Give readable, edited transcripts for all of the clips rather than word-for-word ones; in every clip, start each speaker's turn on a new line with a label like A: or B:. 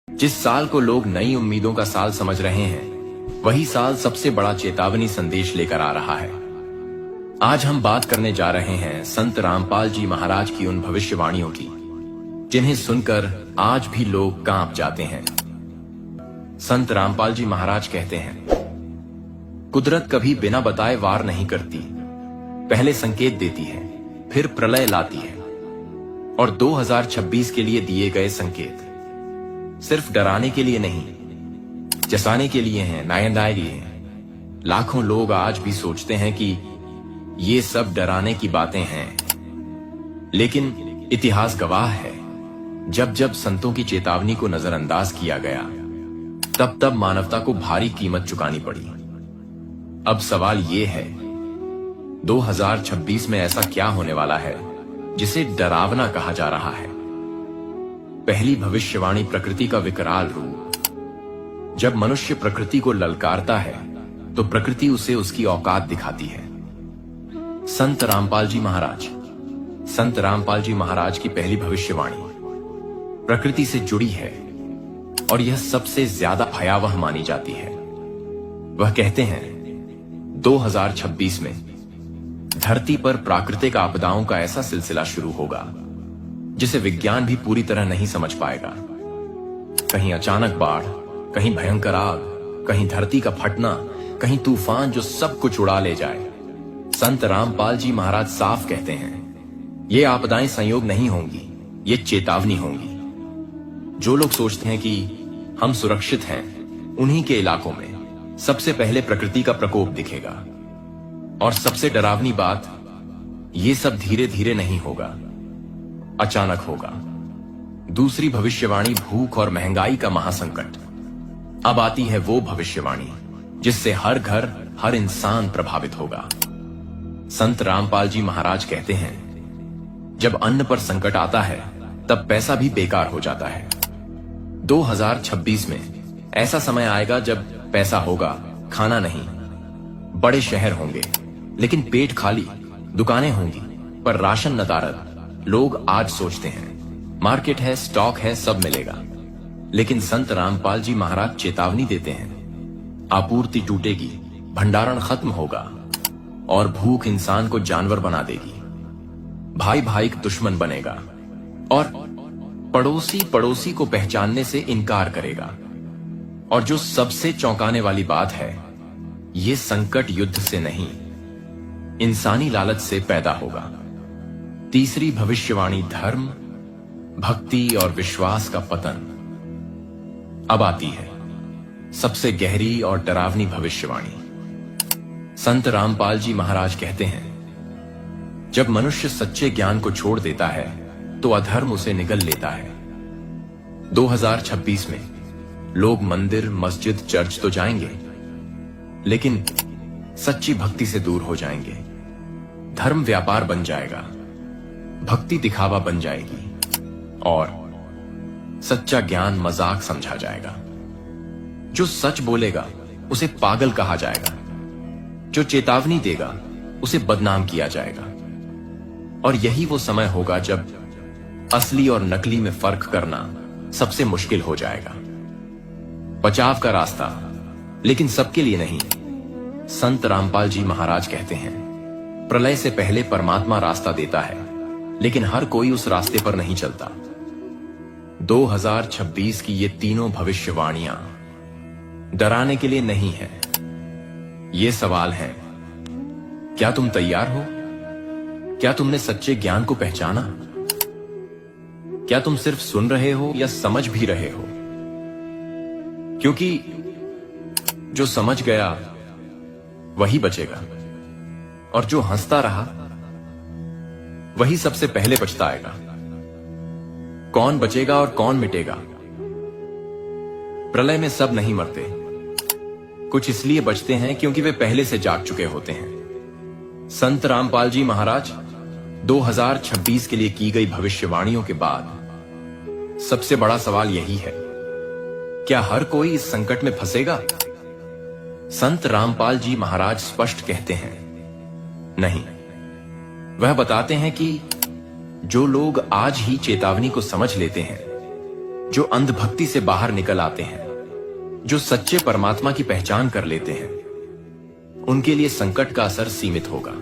A: जिस साल को लोग नई उम्मीदों का साल समझ रहे हैं, वही साल सबसे बड़ा चेतावनी संदेश लेकर आ रहा है। आज हम बात करने जा रहे हैं संत रामपाल जी महाराज की उन भविष्यवाणियों की, जिन्हें सुनकर आज भी लोग कांप जाते हैं। संत रामपाल जी महाराज कहते हैं, कुदरत कभी बिना बताए वार नहीं करती, पहले संकेत देती है, फिर प्रलय लाती है। और 2026 के लिए दिए गए संकेत सिर्फ डराने के लिए नहीं, जसाने के लिए हैं, नायंदाए लिए हैं। लाखों लोग आज भी सोचते हैं कि ये सब डराने की बातें हैं, लेकिन इतिहास गवाह है, जब जब संतों की चेतावनी को नजरअंदाज किया गया, तब तब मानवता को भारी कीमत चुकानी पड़ी। अब सवाल ये है, 2026 में ऐसा क्या होने वाला है जिसे डरावना कहा जा रहा है? पहली भविष्यवाणी प्रकृति का विकराल रूप। जब मनुष्य प्रकृति को ललकारता है, तो प्रकृति उसे उसकी औकात दिखाती है। संत रामपाल जी महाराज की पहली भविष्यवाणी प्रकृति से जुड़ी है, और यह सबसे ज्यादा भयावह मानी जाती है। वह कहते हैं, 2026 में धरती पर प्राकृतिक आपदाओं का ऐसा सिलसिला शुरू होगा जिसे विज्ञान भी पूरी तरह नहीं समझ पाएगा। कहीं अचानक बाढ़, कहीं भयंकर आग, कहीं धरती का फटना, कहीं तूफान जो सब कुछ उड़ा ले जाए। संत रामपाल जी महाराज साफ कहते हैं, ये आपदाएं संयोग नहीं होंगी, ये चेतावनी होंगी। जो लोग सोचते हैं कि हम सुरक्षित हैं, उन्हीं के इलाकों में सबसे पहले प्रकृति का प्रकोप दिखेगा। और सबसे डरावनी बात, ये सब धीरे धीरे नहीं होगा, अचानक होगा। दूसरी भविष्यवाणी भूख और महंगाई का महासंकट। अब आती है वो भविष्यवाणी जिससे हर घर, हर इंसान प्रभावित होगा। संत रामपाल जी महाराज कहते हैं, जब अन्न पर संकट आता है, तब पैसा भी बेकार हो जाता है। 2026 में ऐसा समय आएगा जब पैसा होगा, खाना नहीं। बड़े शहर होंगे, लेकिन पेट खाली। दुकानें होंगी, पर राशन नदारद। लोग आज सोचते हैं, मार्केट है, स्टॉक है, सब मिलेगा। लेकिन संत रामपाल जी महाराज चेतावनी देते हैं, आपूर्ति टूटेगी, भंडारण खत्म होगा, और भूख इंसान को जानवर बना देगी। भाई भाई का दुश्मन बनेगा, और पड़ोसी पड़ोसी को पहचानने से इनकार करेगा। और जो सबसे चौंकाने वाली बात है, ये संकट युद्ध से नहीं, इंसानी लालच से पैदा होगा। तीसरी भविष्यवाणी धर्म, भक्ति और विश्वास का पतन। अब आती है सबसे गहरी और डरावनी भविष्यवाणी। संत रामपाल जी महाराज कहते हैं, जब मनुष्य सच्चे ज्ञान को छोड़ देता है, तो अधर्म उसे निगल लेता है। 2026 में लोग मंदिर, मस्जिद, चर्च तो जाएंगे, लेकिन सच्ची भक्ति से दूर हो जाएंगे। धर्म व्यापार बन जाएगा, भक्ति दिखावा बन जाएगी, और सच्चा ज्ञान मजाक समझा जाएगा। जो सच बोलेगा उसे पागल कहा जाएगा, जो चेतावनी देगा उसे बदनाम किया जाएगा। और यही वो समय होगा जब असली और नकली में फर्क करना सबसे मुश्किल हो जाएगा। बचाव का रास्ता, लेकिन सबके लिए नहीं। संत रामपाल जी महाराज कहते हैं, प्रलय से पहले परमात्मा रास्ता देता है, लेकिन हर कोई उस रास्ते पर नहीं चलता। 2026 की ये तीनों भविष्यवाणियां डराने के लिए नहीं है। ये सवाल है, क्या तुम तैयार हो? क्या तुमने सच्चे ज्ञान को पहचाना? क्या तुम सिर्फ सुन रहे हो या समझ भी रहे हो? क्योंकि जो समझ गया वही बचेगा, और जो हंसता रहा वही सबसे पहले पछताएगा। कौन बचेगा और कौन मिटेगा? प्रलय में सब नहीं मरते, कुछ इसलिए बचते हैं क्योंकि वे पहले से जाग चुके होते हैं। संत रामपाल जी महाराज 2026 के लिए की गई भविष्यवाणियों के बाद सबसे बड़ा सवाल यही है, क्या हर कोई इस संकट में फंसेगा? संत रामपाल जी महाराज स्पष्ट कहते हैं, नहीं। वह बताते हैं कि जो लोग आज ही चेतावनी को समझ लेते हैं, जो अंधभक्ति से बाहर निकल आते हैं, जो सच्चे परमात्मा की पहचान कर लेते हैं, उनके लिए संकट का असर सीमित होगा।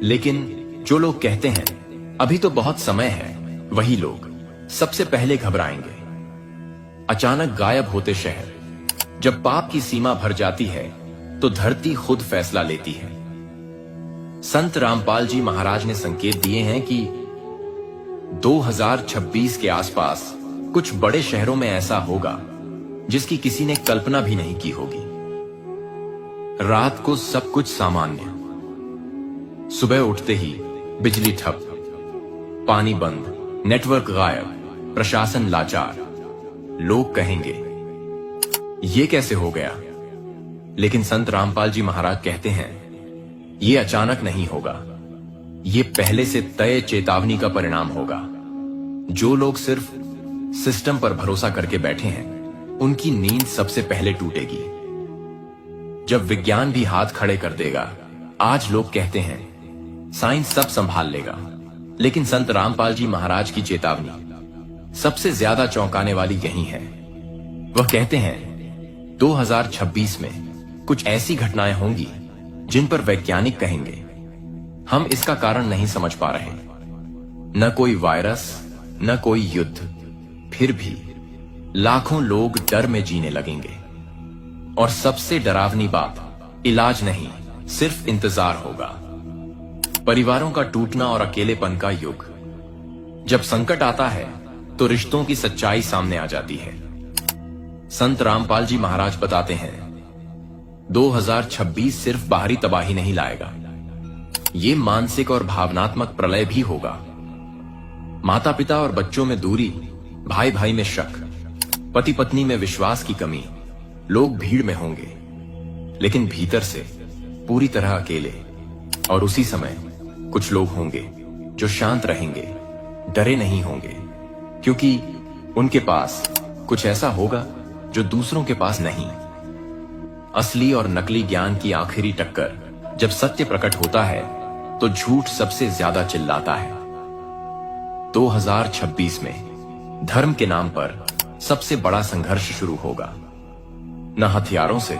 A: लेकिन जो लोग कहते हैं अभी तो बहुत समय है, वही लोग सबसे पहले घबराएंगे। अचानक गायब होते शहर। जब पाप की सीमा भर जाती है तो धरती खुद फैसला लेती है। संत रामपाल जी महाराज ने संकेत दिए हैं कि 2026 के आसपास कुछ बड़े शहरों में ऐसा होगा जिसकी किसी ने कल्पना भी नहीं की होगी। रात को सब कुछ सामान्य, सुबह उठते ही बिजली ठप, पानी बंद, नेटवर्क गायब, प्रशासन लाचार। लोग कहेंगे ये कैसे हो गया? लेकिन संत रामपाल जी महाराज कहते हैं ये अचानक नहीं होगा, ये पहले से तय चेतावनी का परिणाम होगा। जो लोग सिर्फ सिस्टम पर भरोसा करके बैठे हैं, उनकी नींद सबसे पहले टूटेगी। जब विज्ञान भी हाथ खड़े कर देगा। आज लोग कहते हैं साइंस सब संभाल लेगा, लेकिन संत रामपाल जी महाराज की चेतावनी सबसे ज्यादा चौंकाने वाली यही है। वह कहते हैं 2026 में कुछ ऐसी घटनाएं होंगी जिन पर वैज्ञानिक कहेंगे हम इसका कारण नहीं समझ पा रहे। न कोई वायरस, न कोई युद्ध, फिर भी लाखों लोग डर में जीने लगेंगे। और सबसे डरावनी बात, इलाज नहीं, सिर्फ इंतजार होगा। परिवारों का टूटना और अकेलेपन का युग। जब संकट आता है तो रिश्तों की सच्चाई सामने आ जाती है। संत रामपाल जी महाराज बताते हैं 2026 सिर्फ बाहरी तबाही नहीं लाएगा, ये मानसिक और भावनात्मक प्रलय भी होगा। माता पिता और बच्चों में दूरी, भाई भाई में शक, पति पत्नी में विश्वास की कमी। लोग भीड़ में होंगे लेकिन भीतर से पूरी तरह अकेले। और उसी समय कुछ लोग होंगे जो शांत रहेंगे, डरे नहीं होंगे, क्योंकि उनके पास कुछ ऐसा होगा जो दूसरों के पास नहीं। असली और नकली ज्ञान की आखिरी टक्कर। जब सत्य प्रकट होता है तो झूठ सबसे ज्यादा चिल्लाता है। 2026 में धर्म के नाम पर सबसे बड़ा संघर्ष शुरू होगा, न हथियारों से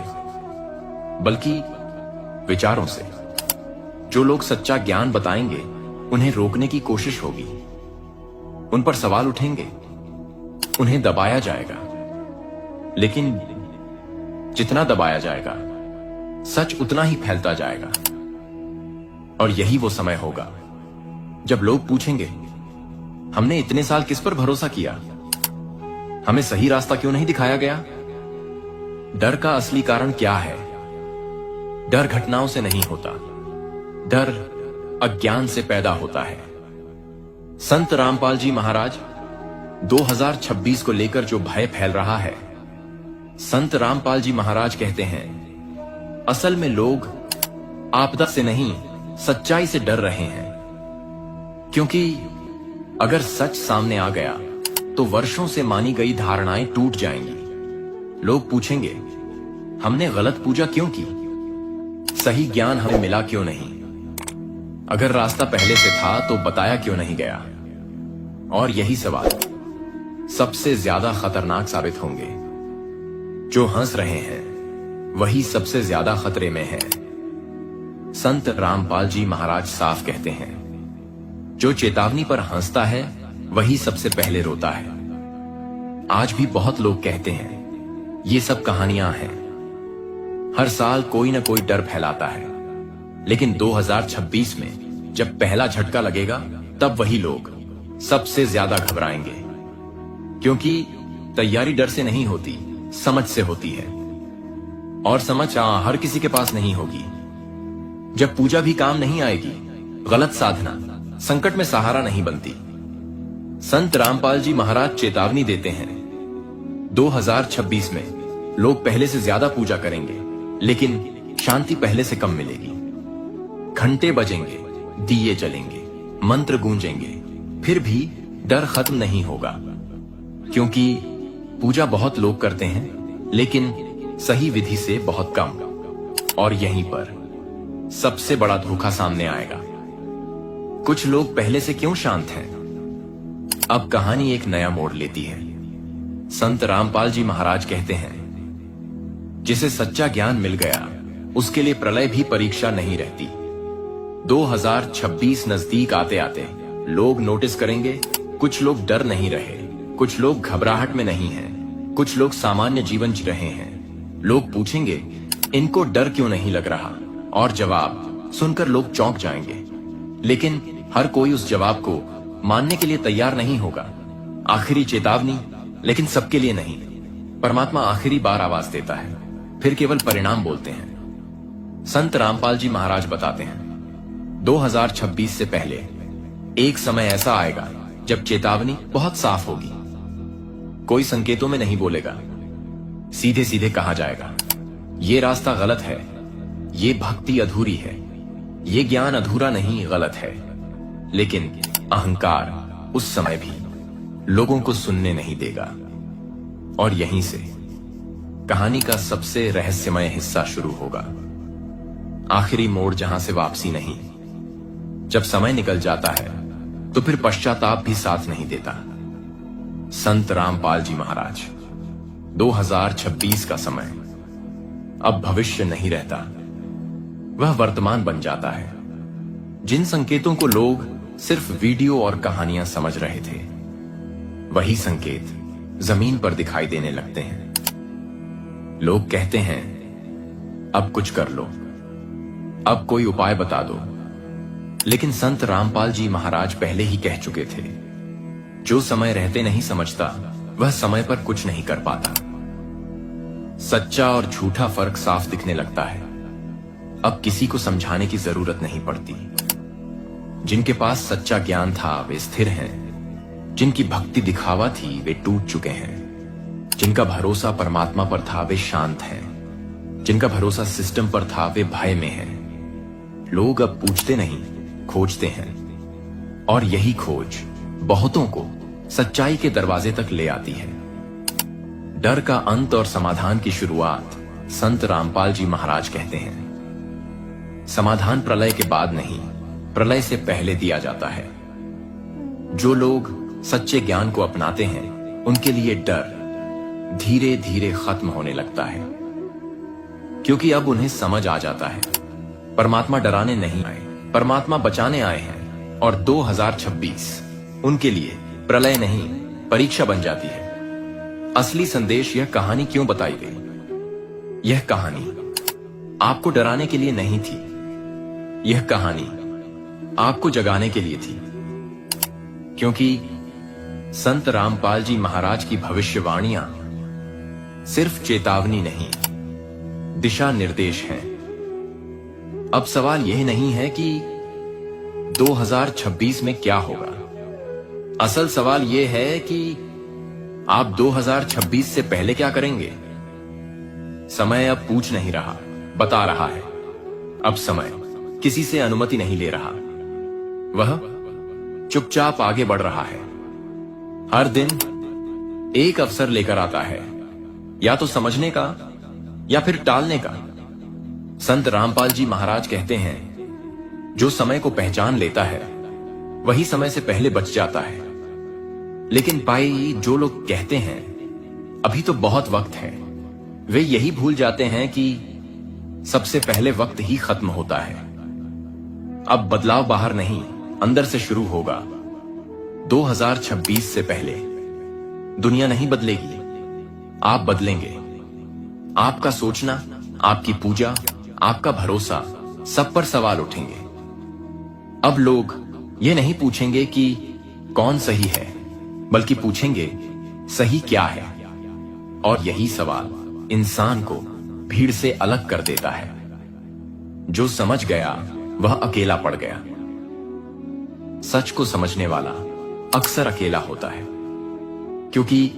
A: बल्कि विचारों से। जो लोग सच्चा ज्ञान बताएंगे उन्हें रोकने की कोशिश होगी, उन पर सवाल उठेंगे, उन्हें दबाया जाएगा। लेकिन जितना दबाया जाएगा सच उतना ही फैलता जाएगा। और यही वो समय होगा जब लोग पूछेंगे हमने इतने साल किस पर भरोसा किया, हमें सही रास्ता क्यों नहीं दिखाया गया? डर का असली कारण क्या है? डर घटनाओं से नहीं होता, डर अज्ञान से पैदा होता है। संत रामपाल जी महाराज 2026 को लेकर जो भय फैल रहा है, संत रामपाल जी महाराज कहते हैं असल में लोग आपदा से नहीं, सच्चाई से डर रहे हैं। क्योंकि अगर सच सामने आ गया तो वर्षों से मानी गई धारणाएं टूट जाएंगी। लोग पूछेंगे हमने गलत पूजा क्यों की, सही ज्ञान हमें मिला क्यों नहीं, अगर रास्ता पहले से था तो बताया क्यों नहीं गया। और यही सवाल सबसे ज्यादा खतरनाक साबित होंगे। जो हंस रहे हैं वही सबसे ज्यादा खतरे में है। संत रामपाल जी महाराज साफ कहते हैं जो चेतावनी पर हंसता है वही सबसे पहले रोता है। आज भी बहुत लोग कहते हैं ये सब कहानियां हैं, हर साल कोई ना कोई डर फैलाता है। लेकिन 2026 में जब पहला झटका लगेगा तब वही लोग सबसे ज्यादा घबराएंगे। क्योंकि तैयारी डर से नहीं होती, समझ से होती है। और समझ हर किसी के पास नहीं होगी। जब पूजा भी काम नहीं आएगी, गलत साधना संकट में सहारा नहीं बनती। संत रामपाल जी महाराज चेतावनी देते हैं 2026 में लोग पहले से ज्यादा पूजा करेंगे, लेकिन शांति पहले से कम मिलेगी। घंटे बजेंगे, दिए जलेंगे, मंत्र गूंजेंगे, फिर भी डर खत्म नहीं होगा। क्योंकि पूजा बहुत लोग करते हैं लेकिन सही विधि से बहुत कम। और यहीं पर सबसे बड़ा धोखा सामने आएगा। कुछ लोग पहले से क्यों शांत हैं? अब कहानी एक नया मोड़ लेती है। संत रामपाल जी महाराज कहते हैं, जिसे सच्चा ज्ञान मिल गया उसके लिए प्रलय भी परीक्षा नहीं रहती। 2026 नजदीक आते आते लोग नोटिस करेंगे, कुछ लोग डर नहीं रहे, कुछ लोग घबराहट में नहीं हैं, कुछ लोग सामान्य जीवन जी रहे हैं। लोग पूछेंगे, इनको डर क्यों नहीं लग रहा, और जवाब सुनकर लोग चौंक जाएंगे। लेकिन हर कोई उस जवाब को मानने के लिए तैयार नहीं होगा। आखिरी चेतावनी, लेकिन सबके लिए नहीं। परमात्मा आखिरी बार आवाज देता है, फिर केवल परिणाम बोलते हैं। संत रामपाल जी महाराज बताते हैं, 2026 से पहले एक समय ऐसा आएगा जब चेतावनी बहुत साफ होगी। कोई संकेतों में नहीं बोलेगा, सीधे सीधे कहा जाएगा, ये रास्ता गलत है, ये भक्ति अधूरी है, ये ज्ञान अधूरा नहीं, गलत है। लेकिन अहंकार उस समय भी लोगों को सुनने नहीं देगा। और यहीं से कहानी का सबसे रहस्यमय हिस्सा शुरू होगा। आखिरी मोड़ जहां से वापसी नहीं। जब समय निकल जाता है तो फिर पश्चाताप भी साथ नहीं देता। संत रामपाल जी महाराज, 2026 का समय अब भविष्य नहीं रहता, वह वर्तमान बन जाता है। जिन संकेतों को लोग सिर्फ वीडियो और कहानियां समझ रहे थे, वही संकेत जमीन पर दिखाई देने लगते हैं। लोग कहते हैं, अब कुछ कर लो, अब कोई उपाय बता दो। लेकिन संत रामपाल जी महाराज पहले ही कह चुके थे, जो समय रहते नहीं समझता, वह समय पर कुछ नहीं कर पाता। सच्चा और झूठा फर्क साफ दिखने लगता है। अब किसी को समझाने की जरूरत नहीं पड़ती। जिनके पास सच्चा ज्ञान था वे स्थिर हैं, जिनकी भक्ति दिखावा थी वे टूट चुके हैं, जिनका भरोसा परमात्मा पर था वे शांत हैं, जिनका भरोसा सिस्टम पर था वे भय में हैं। लोग अब पूछते नहीं, खोजते हैं, और यही खोज बहुतों को सच्चाई के दरवाजे तक ले आती है। डर का अंत और समाधान की शुरुआत संत रामपाल जी महाराज कहते हैं, समाधान प्रलय के बाद नहीं, प्रलय से पहले दिया जाता है। जो लोग सच्चे ज्ञान को अपनाते हैं, उनके लिए डर धीरे धीरे खत्म होने लगता है, क्योंकि अब उन्हें समझ आ जाता है, परमात्मा डराने नहीं आए, परमात्मा बचाने आए हैं। और 2026 उनके लिए प्रलय नहीं, परीक्षा बन जाती है। असली संदेश यह कहानी क्यों बताई गई? यह कहानी आपको डराने के लिए नहीं थी, यह कहानी आपको जगाने के लिए थी। क्योंकि संत रामपाल जी महाराज की भविष्यवाणियां सिर्फ चेतावनी नहीं, दिशा निर्देश हैं। अब सवाल यह नहीं है कि 2026 में क्या होगा। असल सवाल यह है कि आप 2026 से पहले क्या करेंगे। समय अब पूछ नहीं रहा, बता रहा है। अब समय किसी से अनुमति नहीं ले रहा, वह चुपचाप आगे बढ़ रहा है। हर दिन एक अवसर लेकर आता है, या तो समझने का या फिर टालने का। संत रामपाल जी महाराज कहते हैं, जो समय को पहचान लेता है वही समय से पहले बच जाता है। लेकिन भाई, जो लोग कहते हैं अभी तो बहुत वक्त है, वे यही भूल जाते हैं कि सबसे पहले वक्त ही खत्म होता है। अब बदलाव बाहर नहीं, अंदर से शुरू होगा। 2026 से पहले दुनिया नहीं बदलेगी, आप बदलेंगे। आपका सोचना, आपकी पूजा, आपका भरोसा, सब पर सवाल उठेंगे। अब लोग ये नहीं पूछेंगे कि कौन सही है, बल्कि पूछेंगे सही क्या है। और यही सवाल इंसान को भीड़ से अलग कर देता है। जो समझ गया वह अकेला पड़ गया। सच को समझने वाला अक्सर अकेला होता है, क्योंकि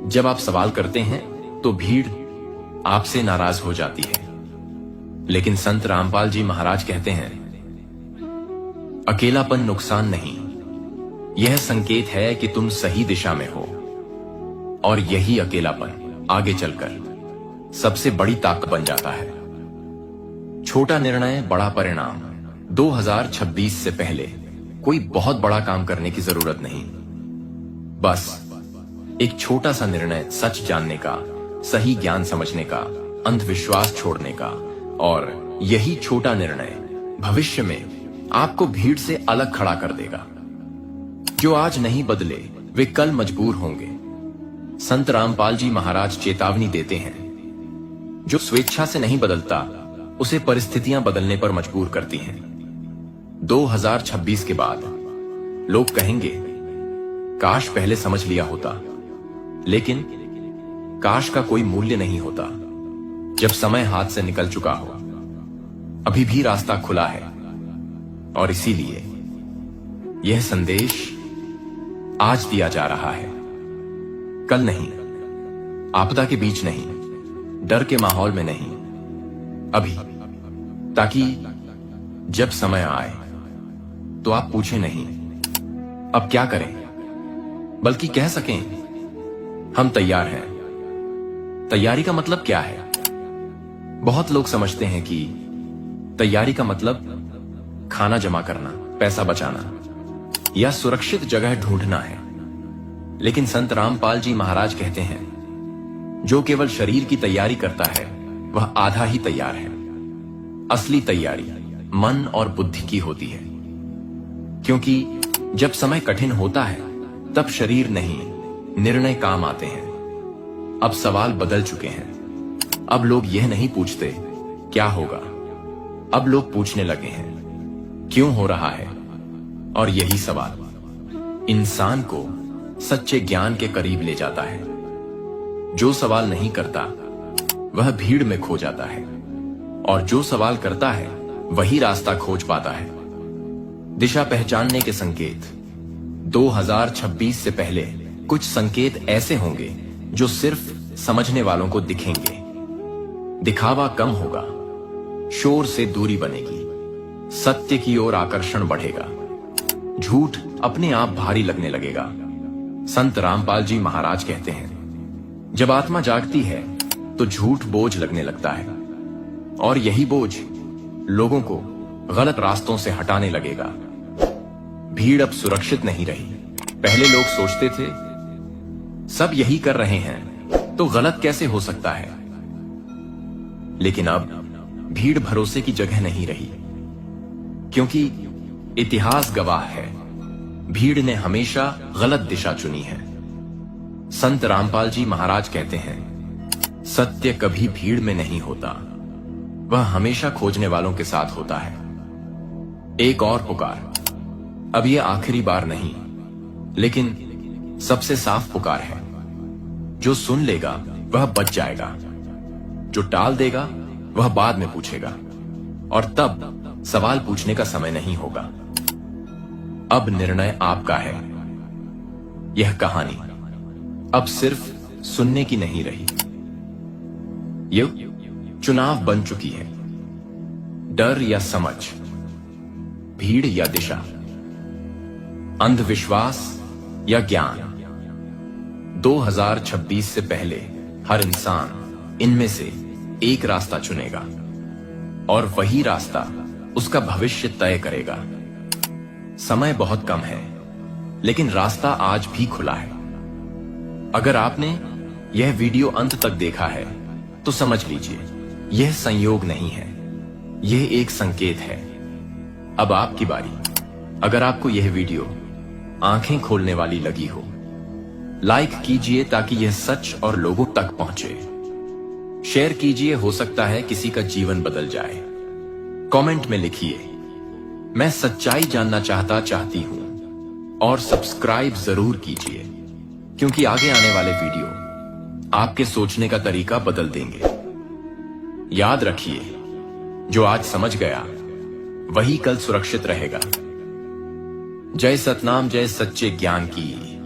A: जब आप सवाल करते हैं तो भीड़ आपसे नाराज हो जाती है। लेकिन संत रामपाल जी महाराज कहते हैं, अकेलापन नुकसान नहीं, यह संकेत है कि तुम सही दिशा में हो। और यही अकेलापन आगे चलकर सबसे बड़ी ताकत बन जाता है। छोटा निर्णय, बड़ा परिणाम। 2026 से पहले कोई बहुत बड़ा काम करने की जरूरत नहीं, बस एक छोटा सा निर्णय सच जानने का, सही ज्ञान समझने का, अंधविश्वास छोड़ने का, और यही छोटा निर्णय भविष्य में आपको भीड़ से अलग खड़ा कर देगा। जो आज नहीं बदले वे कल मजबूर होंगे। संत रामपाल जी महाराज चेतावनी देते हैं, जो स्वेच्छा से नहीं बदलता उसे परिस्थितियां बदलने पर मजबूर करती हैं। 2026 के बाद लोग कहेंगे, काश पहले समझ लिया होता। लेकिन काश का कोई मूल्य नहीं होता जब समय हाथ से निकल चुका हो। अभी भी रास्ता खुला है, और इसीलिए यह संदेश आज दिया जा रहा है। कल नहीं, आपदा के बीच नहीं, डर के माहौल में नहीं, अभी, ताकि जब समय आए तो आप पूछें नहीं अब क्या करें, बल्कि कह सकें हम तैयार हैं। तैयारी का मतलब क्या है? बहुत लोग समझते हैं कि तैयारी का मतलब खाना जमा करना, पैसा बचाना या सुरक्षित जगह ढूंढना है। लेकिन संत रामपाल जी महाराज कहते हैं, जो केवल शरीर की तैयारी करता है वह आधा ही तैयार है। असली तैयारी मन और बुद्धि की होती है, क्योंकि जब समय कठिन होता है तब शरीर नहीं, निर्णय काम आते हैं। अब सवाल बदल चुके हैं। अब लोग यह नहीं पूछते क्या होगा, अब लोग पूछने लगे हैं क्यों हो रहा है। और यही सवाल इंसान को सच्चे ज्ञान के करीब ले जाता है। जो सवाल नहीं करता वह भीड़ में खो जाता है, और जो सवाल करता है वही रास्ता खोज पाता है। दिशा पहचानने के संकेत 2026 से पहले कुछ संकेत ऐसे होंगे जो सिर्फ समझने वालों को दिखेंगे। दिखावा कम होगा, शोर से दूरी बनेगी, सत्य की ओर आकर्षण बढ़ेगा, झूठ अपने आप भारी लगने लगेगा। संत रामपाल जी महाराज कहते हैं, जब आत्मा जागती है तो झूठ बोझ लगने लगता है, और यही बोझ लोगों को गलत रास्तों से हटाने लगेगा। भीड़ अब सुरक्षित नहीं रही। पहले लोग सोचते थे सब यही कर रहे हैं तो गलत कैसे हो सकता है। लेकिन अब भीड़ भरोसे की जगह नहीं रही, क्योंकि इतिहास गवाह है, भीड़ ने हमेशा गलत दिशा चुनी है। संत रामपाल जी महाराज कहते हैं, सत्य कभी भीड़ में नहीं होता, वह हमेशा खोजने वालों के साथ होता है। एक और पुकार, अब यह आखिरी बार नहीं, लेकिन सबसे साफ पुकार है। जो सुन लेगा वह बच जाएगा, जो टाल देगा वह बाद में पूछेगा, और तब सवाल पूछने का समय नहीं होगा। अब निर्णय आपका है। यह कहानी अब सिर्फ सुनने की नहीं रही, यह चुनाव बन चुकी है। डर या समझ, भीड़ या दिशा, अंधविश्वास या ज्ञान। 2026 से पहले हर इंसान इनमें से एक रास्ता चुनेगा, और वही रास्ता उसका भविष्य तय करेगा। समय बहुत कम है, लेकिन रास्ता आज भी खुला है। अगर आपने यह वीडियो अंत तक देखा है तो समझ लीजिए, यह संयोग नहीं है, यह एक संकेत है। अब आपकी बारी। अगर आपको यह वीडियो आंखें खोलने वाली लगी हो, लाइक कीजिए ताकि यह सच और लोगों तक पहुंचे। शेयर कीजिए, हो सकता है किसी का जीवन बदल जाए। कमेंट में लिखिए, मैं सच्चाई जानना चाहती हूं, और सब्सक्राइब जरूर कीजिए, क्योंकि आगे आने वाले वीडियो आपके सोचने का तरीका बदल देंगे। याद रखिए, जो आज समझ गया वही कल सुरक्षित रहेगा। जय सतनाम, जय सच्चे ज्ञान की।